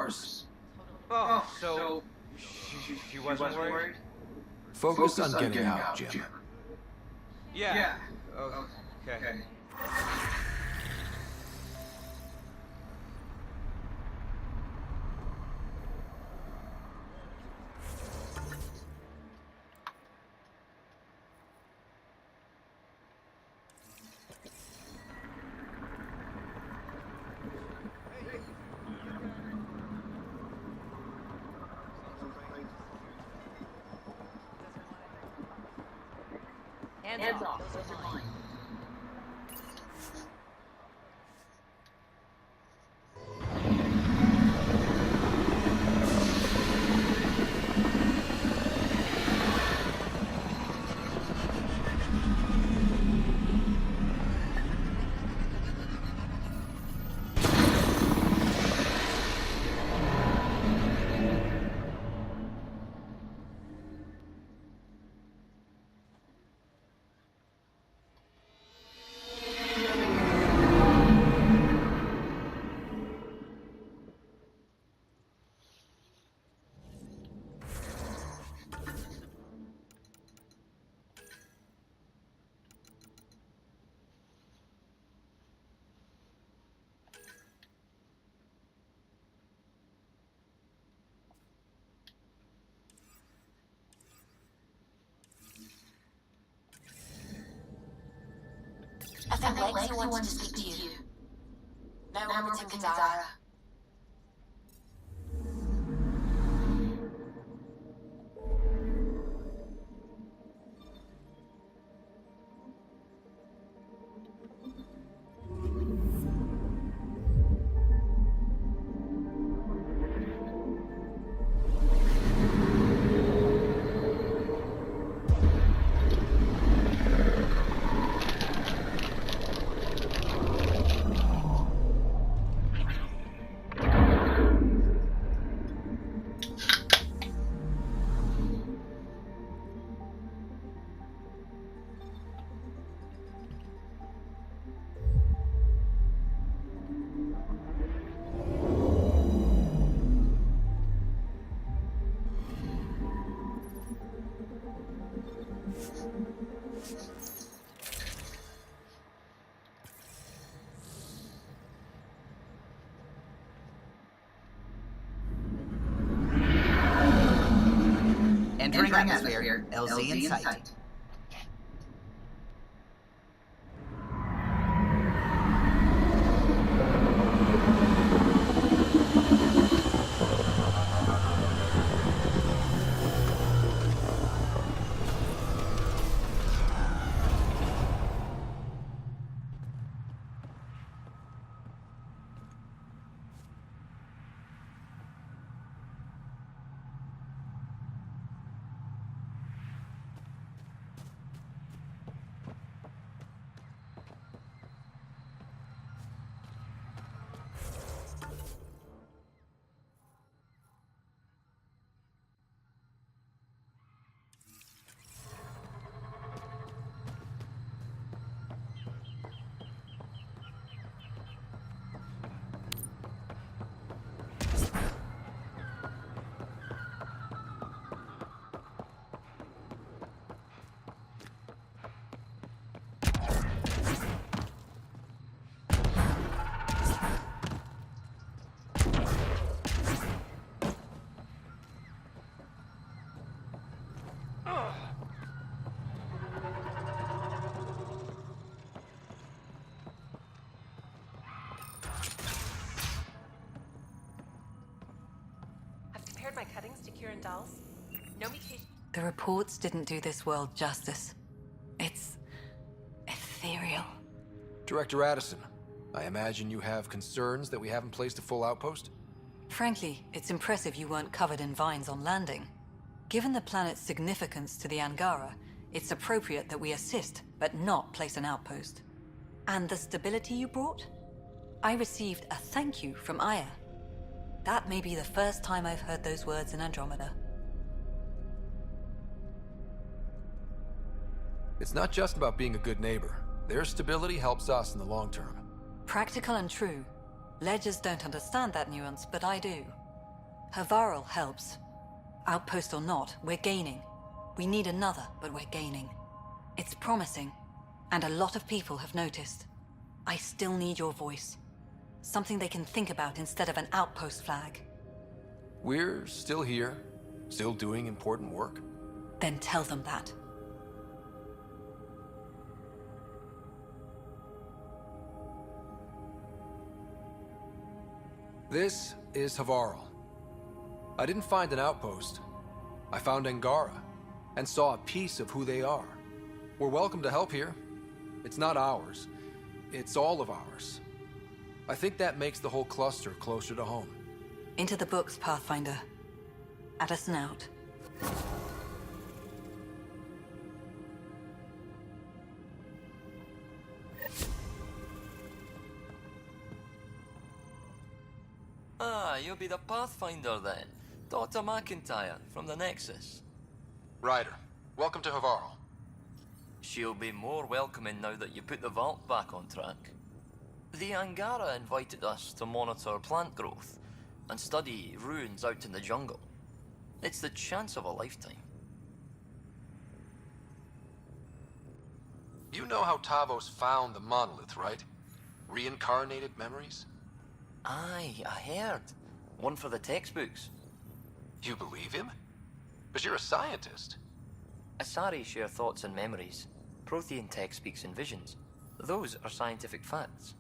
course. Oh, so she wasn't worried? Focus on getting out, Jim. Yeah. Okay. Hands off. Those are mine. I think Legacy wants to speak to you. No Robert and Kadara. Entering atmosphere, LZ in sight. My cuttings to Kieran Dulles. No mutation. The reports didn't do this world justice. It's ethereal. Director Addison, I imagine you have concerns that we haven't placed a full outpost? Frankly, it's impressive you weren't covered in vines on landing. Given the planet's significance to the Angara, it's appropriate that we assist, but not place an outpost. And the stability you brought? I received a thank you from Aya. That may be the first time I've heard those words in Andromeda. It's not just about being a good neighbor. Their stability helps us in the long term. Practical and true. Ledgers don't understand that nuance, but I do. Havarl helps. Outpost or not, we're gaining. We need another, but we're gaining. It's promising, and a lot of people have noticed. I still need your voice. Something they can think about instead of an outpost flag. We're still here, still doing important work. Then tell them that. This is Havarl. I didn't find an outpost. I found Angara, and saw a piece of who they are. We're welcome to help here. It's not ours. It's all of ours. I think that makes the whole cluster closer to home. Into the books, Pathfinder. Addison out. Ah, you'll be the Pathfinder then. Dr. McIntyre from the Nexus. Ryder, welcome to Havarl. She'll be more welcoming now that you put the vault back on track. The Angara invited us to monitor plant growth and study ruins out in the jungle. It's the chance of a lifetime. You know how Tavos found the monolith, right? Reincarnated memories? Aye, I heard. One for the textbooks. You believe him? But you're a scientist. Asari share thoughts and memories. Prothean tech speaks in visions. Those are scientific facts.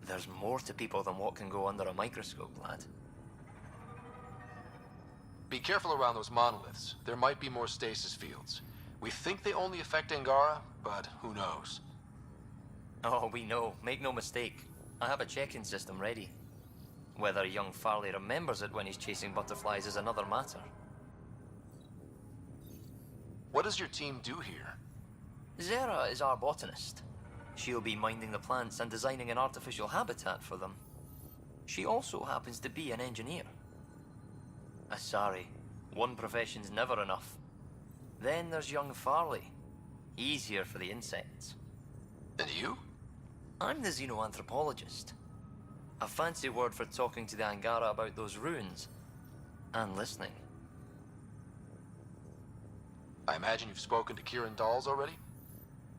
There's more to people than what can go under a microscope, lad. Be careful around those monoliths. There might be more stasis fields. We think they only affect Angara, but who knows? Oh, we know. Make no mistake. I have a check-in system ready. Whether young Farley remembers it when he's chasing butterflies is another matter. What does your team do here? Zera is our botanist. She'll be minding the plants and designing an artificial habitat for them. She also happens to be an engineer. Asari, one profession's never enough. Then there's young Farley. He's here for the insects. And you? I'm the xenoanthropologist. A fancy word for talking to the Angara about those ruins. And listening. I imagine you've spoken to Kieran Dawes already?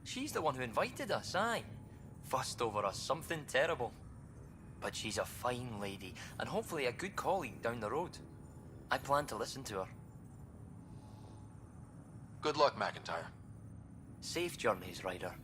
She's the one who invited us, aye. Fussed over us something terrible. But she's a fine lady, and hopefully a good colleague down the road. I plan to listen to her. Good luck, McIntyre. Safe journeys, Ryder.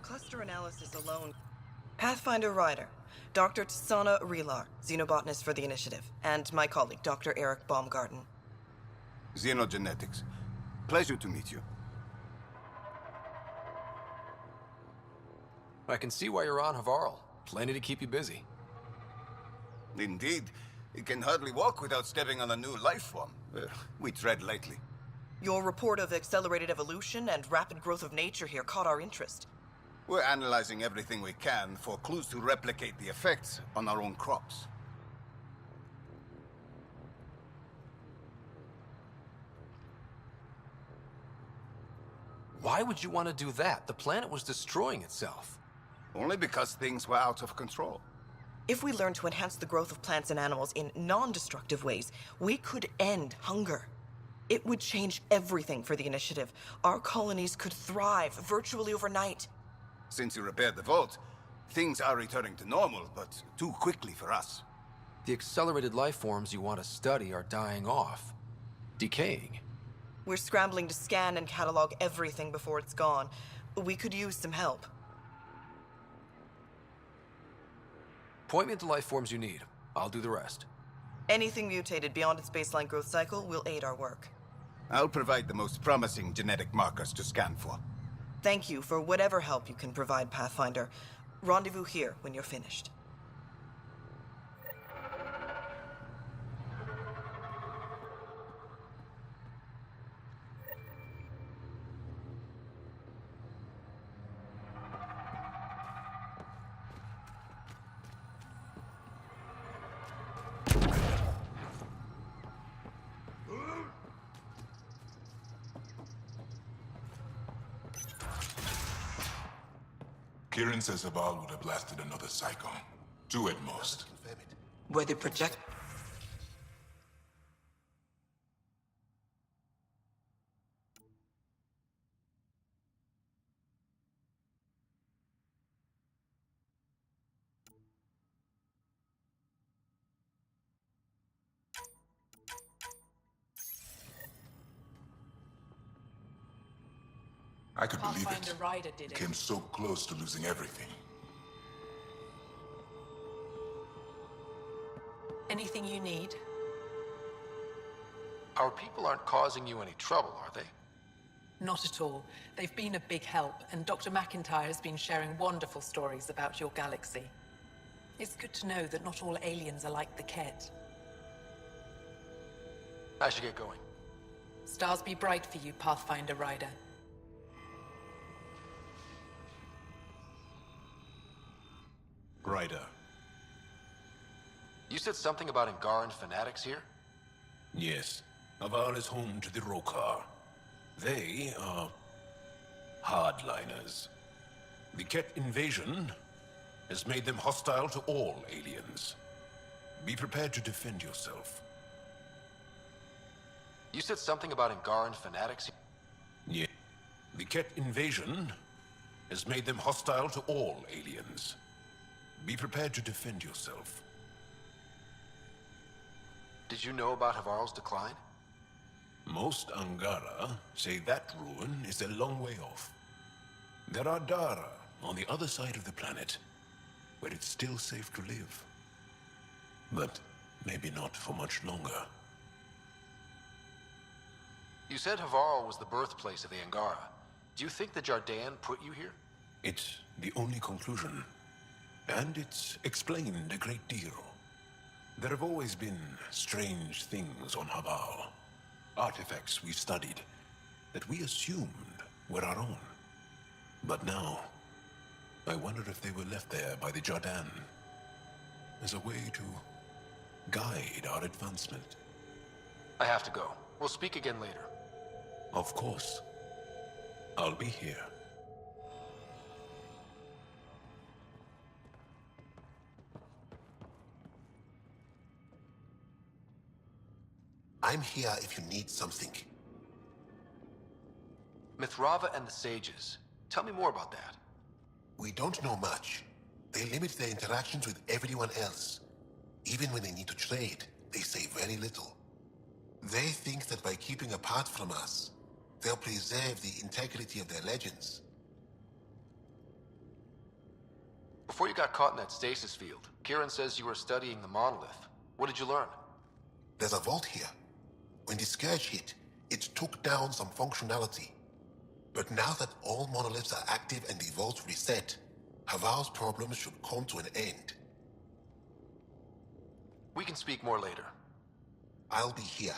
Cluster analysis alone. Pathfinder Ryder, Dr. Tsana Relar, xenobotanist for the Initiative, and my colleague, Dr. Eric Baumgarten. Xenogenetics. Pleasure to meet you. I can see why you're on Havarl. Plenty to keep you busy. Indeed. It can hardly walk without stepping on a new life form. We tread lightly. Your report of accelerated evolution and rapid growth of nature here caught our interest. We're analyzing everything we can for clues to replicate the effects on our own crops. Why would you want to do that? The planet was destroying itself. Only because things were out of control. If we learn to enhance the growth of plants and animals in non-destructive ways, we could end hunger. It would change everything for the Initiative. Our colonies could thrive virtually overnight. Since you repaired the vault, things are returning to normal, but too quickly for us. The accelerated life forms you want to study are dying off. Decaying. We're scrambling to scan and catalog everything before it's gone. We could use some help. Point me at the life forms you need. I'll do the rest. Anything mutated beyond its baseline growth cycle will aid our work. I'll provide the most promising genetic markers to scan for. Thank you for whatever help you can provide, Pathfinder. Rendezvous here when you're finished. Kieran says Haval would have blasted another Psycho. 2 at most. Were they project? I could believe Pathfinder it. Ryder did it. Came so close to losing everything. Anything you need? Our people aren't causing you any trouble, are they? Not at all. They've been a big help, and Dr. McIntyre has been sharing wonderful stories about your galaxy. It's good to know that not all aliens are like the Kett. I should get going. Stars be bright for you, Pathfinder Ryder. Ryder. You said something about Angaran fanatics here? Yes. Haval is home to the Rokar. They are hardliners. The Kett invasion has made them hostile to all aliens. Be prepared to defend yourself. You said something about Angaran fanatics? Yeah. The Kett invasion has made them hostile to all aliens. Be prepared to defend yourself. Did you know about Havarl's decline? Most Angara say that ruin is a long way off. There are Dara on the other side of the planet, where it's still safe to live. But maybe not for much longer. You said Havarl was the birthplace of the Angara. Do you think the Jardaan put you here? It's the only conclusion. And it's explained a great deal. There have always been strange things on Haval. Artifacts we studied that we assumed were our own. But now, I wonder if they were left there by the Jardaan as a way to guide our advancement. I have to go. We'll speak again later. Of course. I'll be here. I'm here if you need something. Mithrava and the Sages. Tell me more about that. We don't know much. They limit their interactions with everyone else. Even when they need to trade, they say very little. They think that by keeping apart from us, they'll preserve the integrity of their legends. Before you got caught in that stasis field, Kieran says you were studying the monolith. What did you learn? There's a vault here. When the Scourge hit, it took down some functionality. But now that all monoliths are active and the vault reset, Haval's problems should come to an end. We can speak more later. I'll be here.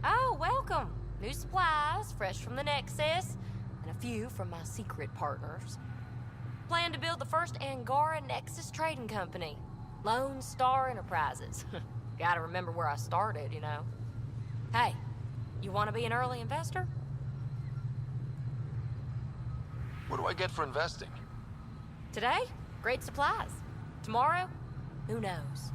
Oh, welcome. New supplies, fresh from the Nexus, and a few from my secret partners. Plan to build the first Angara Nexus trading company. Lone Star Enterprises. Gotta remember where I started, you know. Hey, you want to be an early investor? What do I get for investing? Today, great supplies. Tomorrow, who knows?